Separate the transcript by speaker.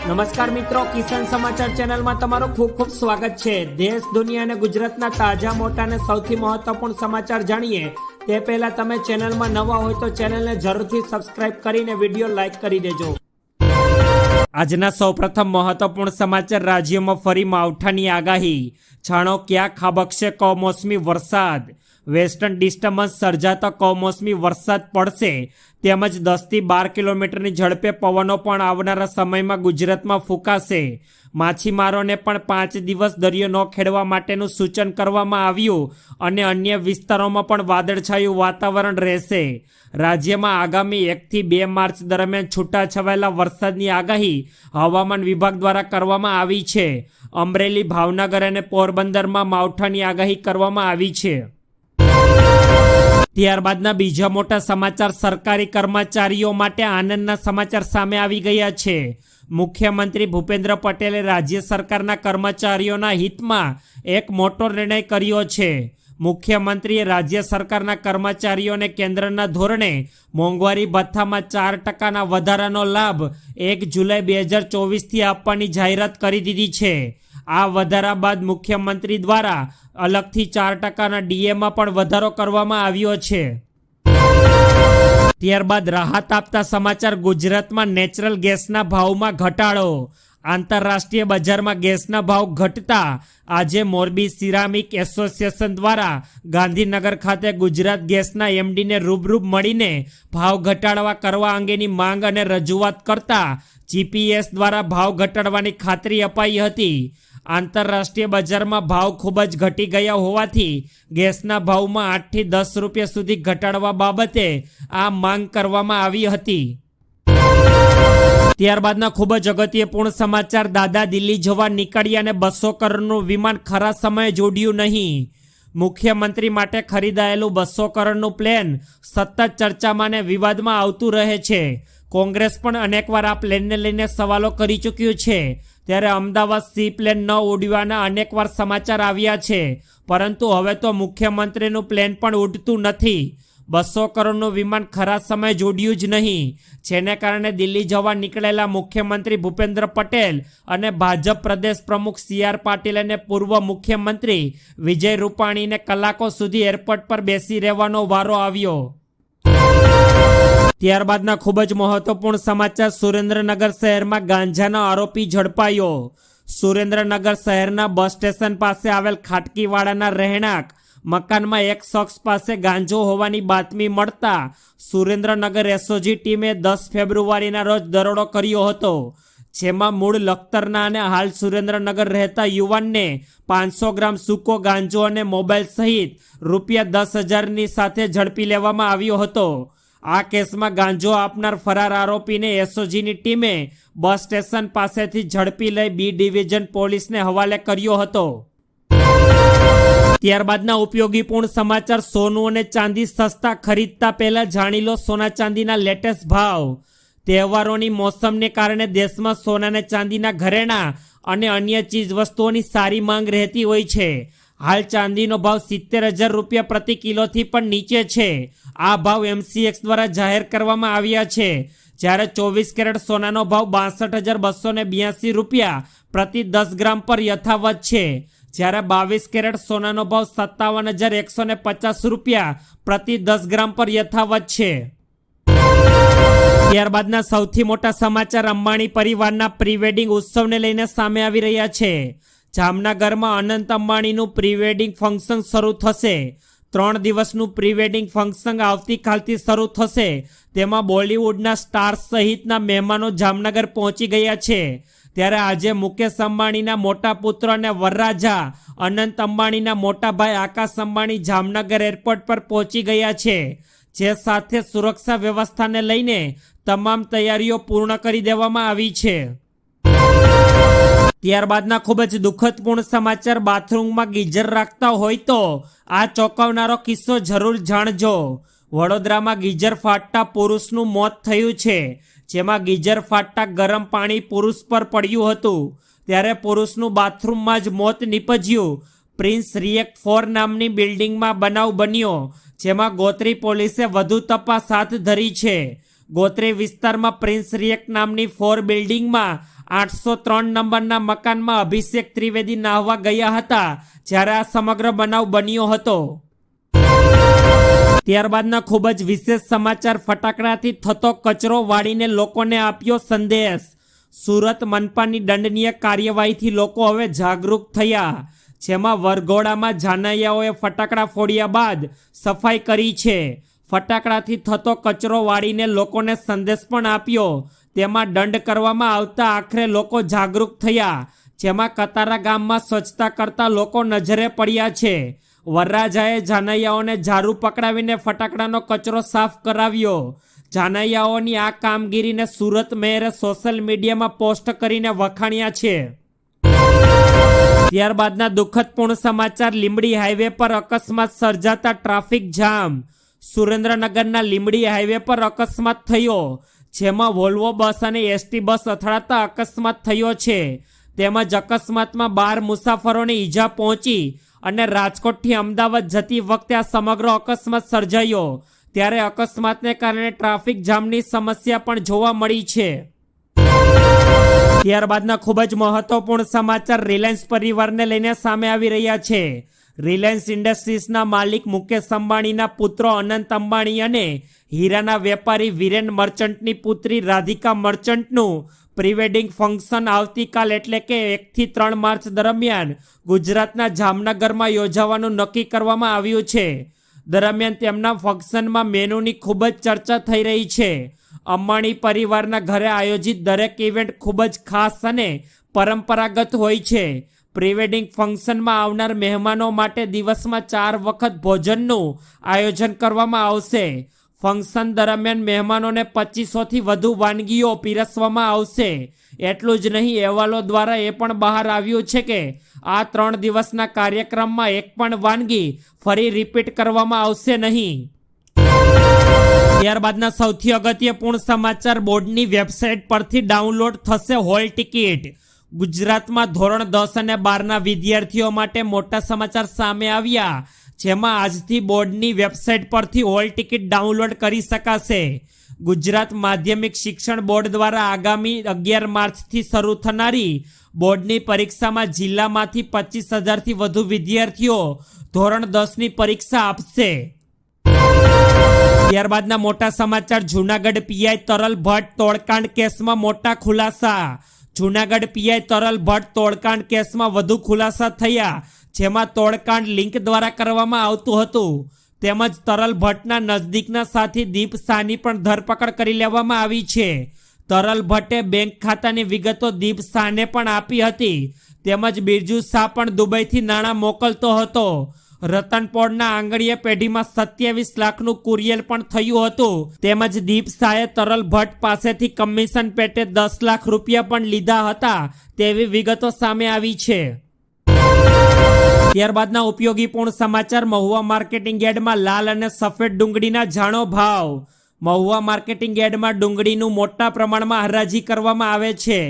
Speaker 1: નમસ્કાર મિત્રો, કિસાન સમાચાર ચેનલમાં તમારું ખૂબ ખૂબ સ્વાગત છે। દેશ, દુનિયા અને ગુજરાતના તાજા, મોટા અને સૌથી મહત્વપૂર્ણ સમાચાર જાણીએ તે પહેલા તમે ચેનલમાં નવા હોય તો ચેનલને જરૂરથી સબસ્ક્રાઇબ કરીને વિડીયો લાઈક કરી દેજો। આજના સૌપ્રથમ મહત્વપૂર્ણ સમાચાર। રાજ્યમાં ફરી માવઠાની આગાહી। છાણો ક્યાં ખાબકશે કમોસમી વરસાદ। વેસ્ટર્ન ડિસ્ટર્બન્સ સર્જાતા કમોસમી વરસાદ પડશે તેમજ 10 થી 12 કિલોમીટરની ઝડપે પવનો પણ આવનારા સમયમાં ગુજરાતમાં ફૂંકાશે। માછીમારોને પણ 5 દિવસ દરિયો ન ખેડવા માટેનું સૂચન કરવામાં આવ્યું અને અન્ય વિસ્તારોમાં પણ વાદળછાયું વાતાવરણ રહેશે। રાજ્યમાં આગામી 1 થી 2 માર્ચ દરમિયાન છૂટાછવાયેલા વરસાદની આગાહી હવામાન વિભાગ દ્વારા કરવામાં આવી છે। અમરેલી, ભાવનગર અને પોરબંદરમાં માવઠાની આગાહી કરવામાં આવી છે। ત્યારબાદના બીજા મોટા સમાચાર। સરકારી કર્મચારીઓ માટે આનંદના સમાચાર સામે આવી ગયા છે। મુખ્યમંત્રી ભૂપેન્દ્ર પટેલે રાજ્ય સરકારના કર્મચારીઓના હિતમાં એક મોટો નિર્ણય કર્યો છે। મુખ્યમંત્રીએ રાજ્ય સરકારના કર્મચારીઓને કેન્દ્રના ધોરણે મોંઘવારી ભથ્થામાં 4% વધારાનો લાભ 1 જુલાઈ 2024થી આપવાની જાહેરાત કરી દીધી છે। આ વધારા બાદ મુખ્યમંત્રી દ્વારા અલગથી 4%ના ડીએમાં પણ વધારો કરવામાં આવ્યો છે। ત્યારબાદ રાહત આપતા સમાચાર। ગુજરાતમાં નેચરલ ગેસના ભાવમાં ઘટાડો। આંતરરાષ્ટ્રીય બજારમાં ગેસના ભાવ ઘટતા આજે મોરબી સિરામિક એસોસિએશન દ્વારા ગાંધીનગર ખાતે ગુજરાત ગેસના એમડીને રૂબરૂ મળીને ભાવ ઘટાડવા કરવા અંગેની માંગ અને રજૂઆત કરતા જીપીએસ દ્વારા ભાવ ઘટાડવાની ખાતરી અપાઈ હતી। આંતરરાષ્ટ્રીય બજારમાં ભાવ ખૂબ જ ઘટી ગયા હોવાથી ગેસના ભાવમાં 8 થી 10 રૂપિયા સુધી ઘટાડવા બાબતે આ માંગ કરવામાં આવી હતી। ત્યારબાદના ખૂબ જ અગત્યપૂર્ણ સમાચાર। દાદા દિલ્હી જવા નીકળ્યા અને 200 કરોડનું વિમાન ખરા સમયે જોડ્યું નહીં। મુખ્યમંત્રી માટે ખરીદાયેલું 200 કરોડનું પ્લેન સતત ચર્ચામાં અને વિવાદમાં આવતું રહે છે। કોંગ્રેસ પણ અનેકવાર આ પ્લેનને લઈને સવાલો કરી ચૂક્યું છે। ત્યારે અમદાવાદ સી પ્લેન ન ઉડવાના અનેકવાર સમાચાર આવ્યા છે, પરંતુ હવે તો મુખ્યમંત્રીનું પ્લેન પણ ઉડતું નથી। 200 કરોડનું વિમાન ખરા સમય જોડ્યું જ નહીં, જેને કારણે દિલ્હી જવા નીકળેલા મુખ્યમંત્રી ભૂપેન્દ્ર પટેલ અને ભાજપ પ્રદેશ પ્રમુખ CR પાટીલ અને પૂર્વ મુખ્યમંત્રી વિજય રૂપાણીને કલાકો સુધી એરપોર્ટ પર બેસી રહેવાનો વારો આવ્યો। ત્યારબાદના ખૂબ જ મહત્વપૂર્ણ સમાચાર। સુરેન્દ્રનગર શહેરમાં ગાંજાનો આરોપી ઝડપાયો। સુરેન્દ્રનગર શહેરના બસ સ્ટેશન પાસે આવેલ ખાટકીવાડાના રહેણાંક મકાનમાં એક શખ્સ પાસે ગાંજો હોવાની બાતમી મળતા સુરેન્દ્રનગર એસઓજી ટીમે 10 ફેબ્રુઆરીના રોજ દરોડો કર્યો હતો, જેમાં મૂળ લખતરના અને હાલ સુરેન્દ્રનગર રહેતા યુવાનને 500 ગ્રામ સૂકો ગાંજો અને મોબાઈલ સહિત ₹10,000ની સાથે ઝડપી લેવામાં આવ્યો હતો। આ કેસમાં ગાંજો આપનાર ફરાર આરોપીને એસઓજીની ટીમે બસ સ્ટેશન પાસેથી ઝડપી લઈ બી ડિવિઝન પોલીસને હવાલે કર્યો હતો। ત્યારબાદના ઉપયોગીપૂર્ણ સમાચાર। સોનું અને ચાંદી સસ્તા ખરીદતા પહેલા જાણી લો સોના ચાંદીના લેટેસ્ટ ભાવ। તહેવારોની મોસમને કારણે દેશમાં સોના અને ચાંદીના ઘરેણાં અને અન્ય ચીજ વસ્તુઓની સારી માંગ રહેતી હોય છે। હાલ ચાંદીનો ભાવ 70,000 રૂપિયા પ્રતિ કિલોથી પણ નીચે છે। આ ભાવ MCX દ્વારા જાહેર કરવામાં આવ્યા છે, જ્યારે 24 કેરેટ સોનાનો ભાવ 62,282 રૂપિયા પ્રતિ 10 ગ્રામ પર યથાવત છે, જ્યારે 22 કેરેટ સોનાનો ભાવ 57,150 રૂપિયા પ્રતિ 10 ગ્રામ પર યથાવત છે। ત્યારબાદના સૌથી મોટા સમાચાર। અંબાણી પરિવારના પ્રી વેડિંગ ઉત્સવને લઈને સામે આવી રહ્યા છે। જામનગરમાં અનંત અંબાણીનું પ્રી વેડિંગ ફંક્શન શરૂ થશે। 3 દિવસનું પ્રી વેડિંગ ફંક્શન આવતીકાલથી શરૂ થશે। તેમાં બોલિવૂડના સ્ટાર્સ સહિતના મહેમાનો જામનગર પહોંચી ગયા છે। ત્યારે આજે મુકેશ અંબાણીના મોટા પુત્ર અને વરરાજા અનંત અંબાણીના મોટા ભાઈ આકાશ અંબાણી જામનગર એરપોર્ટ પર પહોંચી ગયા છે, જે સાથે સુરક્ષા વ્યવસ્થાને લઈને તમામ તૈયારીઓ પૂર્ણ કરી દેવામાં આવી છે। ત્યારબાદના ખૂબ જ દુઃખદપૂર્ણ સમાચાર। બાથરૂમમાં ગીઝર રાખતા હોય તો આ ચોંકાવનારો કિસ્સો જરૂર જાણજો। વડોદરામાં ગીઝર ફાટતા પુરુષનું મોત થયું છે, જેમાં ગીઝર ફાટતા ગરમ પાણી પુરુષ પર પડ્યું હતું, ત્યારે પુરુષનું બાથરૂમમાં જ મોત નીપજ્યું। પ્રિન્સ રિએક્ટ 4 નામની બિલ્ડિંગમાં બનાવ બન્યો, જેમાં ગોત્રી પોલીસે વધુ તપાસ હાથ ધરી છે। ગોત્રી વિસ્તારમાં પ્રિન્સ રિએક નામની 4 બિલ્ડિંગમાં 803 નંબરના મકાનમાં અભિષેક ત્રિવેદી નાહવા ગયા હતા જ્યારે આ સમગ્ર બનાવ બન્યો હતો। ત્યારબાદના ખૂબ જ વિશેષ સમાચાર, ફટાકડાથી થતો કચરો વાળીને લોકોને આપ્યો સંદેશ। સુરત મનપાની દંડનીય કાર્યવાહીથી લોકો હવે જાગૃત થયા, જેમાં વરઘોડામાં જાનૈયાઓએ ફટાકડા ફોડ્યા બાદ સફાઈ કરી છે। ફટાકડાથી થતો કચરો વાળીને લોકોને સંદેશ પણ આપ્યો, તેમાં દંડ કરવામાં આવતા આખરે લોકો જાગૃત થયા, જેમાં કતારા ગામમાં સ્વચ્છતા કરતા લોકો નજરે પડ્યા છે। વરરાજાએ જાનૈયાઓને ઝાડુ પકડાવીને ફટાકડાનો કચરો સાફ કરાવ્યો। જાનૈયાઓની આ કામગીરીને સુરત મેયરે સોશિયલ મીડિયામાં પોસ્ટ કરીને વખાણ્યા છે। ત્યારબાદના દુઃખદપૂર્ણ સમાચાર, લીંબડી હાઈવે પર અકસ્માત સર્જાતા ટ્રાફિક જામ। સુરેન્દ્રનગરના લીંબડી હાઈવે પર અકસ્માત થયો, જેમાં વોલ્વો બસ અને એસટી બસ અથડાતા અકસ્માત થયો છે। તેમજ અકસ્માતમાં 12 મુસાફરોને ઈજા પહોંચી અને રાજકોટથી અમદાવાદ જતી વખતે આ સમગ્ર અકસ્માત સર્જાયો। ત્યારે અકસ્માતને કારણે ટ્રાફિક જામની સમસ્યા પણ જોવા મળી છે। ત્યારબાદના ખૂબ જ મહત્વપૂર્ણ સમાચાર રિલાયન્સ પરિવારને લઈને સામે આવી રહ્યા છે। રિલાયન્સ ઇન્ડસ્ટ્રીઝના માલિક મુકેશ અંબાણીના પુત્રો અનંત અંબાણી અને હીરાના વેપારી વિરેન મર્ચન્ટની પુત્રી રાધિકા મર્ચન્ટનું પ્રીવેડિંગ ફંક્શન આવતીકાલ એટલે કે 1 થી 3 માર્ચ દરમિયાન ગુજરાતના જામનગરમાં યોજવાનું નક્કી કરવામાં આવ્યું છે। દરમિયાન તેમના ફંક્શનમાં મેનુની ખૂબ જ ચર્ચા થઈ રહી છે। અંબાણી પરિવારના ઘરે આયોજિત દરેક ઇવેન્ટ ખૂબ જ ખાસ અને પરંપરાગત હોય છે। પ્રીવેડિંગ ફંક્શનમાં આવનાર મહેમાનો માટે દિવસમાં 4 વખત ભોજનનું આયોજન કરવામાં આવશે। ફંક્શન દરમિયાન મહેમાનોને 2500થી વધુ વાનગીઓ પીરસવામાં આવશે। એટલું જ નહીં, અહેવાલો દ્વારા એ પણ બહાર આવ્યું છે કે આ 3 દિવસના કાર્યક્રમમાં એક પણ વાનગી ફરી રિપીટ કરવામાં આવશે નહીં। ત્યારબાદના સૌથી અગત્યપૂર્ણ સમાચાર, બોર્ડની વેબસાઇટ પરથી ડાઉનલોડ થશે હોલ ટિકિટ। ગુજરાતમાં ધોરણ 10 અને 12ના વિદ્યાર્થીઓ માટે મોટા સમાચાર સામે આવ્યા, જેમાં આજથી બોર્ડની વેબસાઇટ પરથી હોલ ટિકિટ ડાઉનલોડ કરી શકાશે। ગુજરાત માધ્યમિક શિક્ષણ બોર્ડ દ્વારા આગામી 11 માર્ચથી શરૂ થનારી બોર્ડની પરીક્ષામાં જિલ્લામાંથી 25,000થી વધુ વિદ્યાર્થીઓ ધોરણ 10ની પરીક્ષા આપશે। ત્યારબાદના મોટા સમાચાર, જૂનાગઢ પીઆઈ તરલ ભટ્ટ તોડકાંડ કેસમાં મોટા ખુલાસા। જૂનાગઢ પીઆઈ તરલ ભટ્ટ તોડકાંડ કેસમાં વધુ ખુલાસા થયા, જેમાં તોડકાંડ લિંક દ્વારા કરવામાં આવતું હતું। તેમજ તરલ ભટ્ટના નજદીકના સાથી દીપ શાહની પણ ધરપકડ કરી લેવામાં આવી છે। તરલ ભટ્ટે બેંક ખાતાની વિગતો દીપ શાહને પણ આપી હતી। તેમજ બિરજુ શાહ પણ દુબઈથી નાણાં મોકલતો હતો। રતનપોળના આંગળીય પેઢીમાં 27 લાખનું કુરિયર પણ થયું હતું। તેમજ દીપ શાહે તરલ ભટ્ટ પાસેથી કમિશન પેટે 10 લાખ રૂપિયા પણ લીધા હતા તેવી વિગતો સામે આવી છે। ત્યારબાદના ઉપયોગીપૂર્ણ સમાચાર, મહુવા માર્કેટિંગ યાર્ડમાં લાલ અને સફેદ ડુંગળીના જાણો ભાવ। મહુવા માર્કેટિંગ યાર્ડમાં ડુંગળીનું મોટા પ્રમાણમાં હરાજી કરવામાં આવે છે।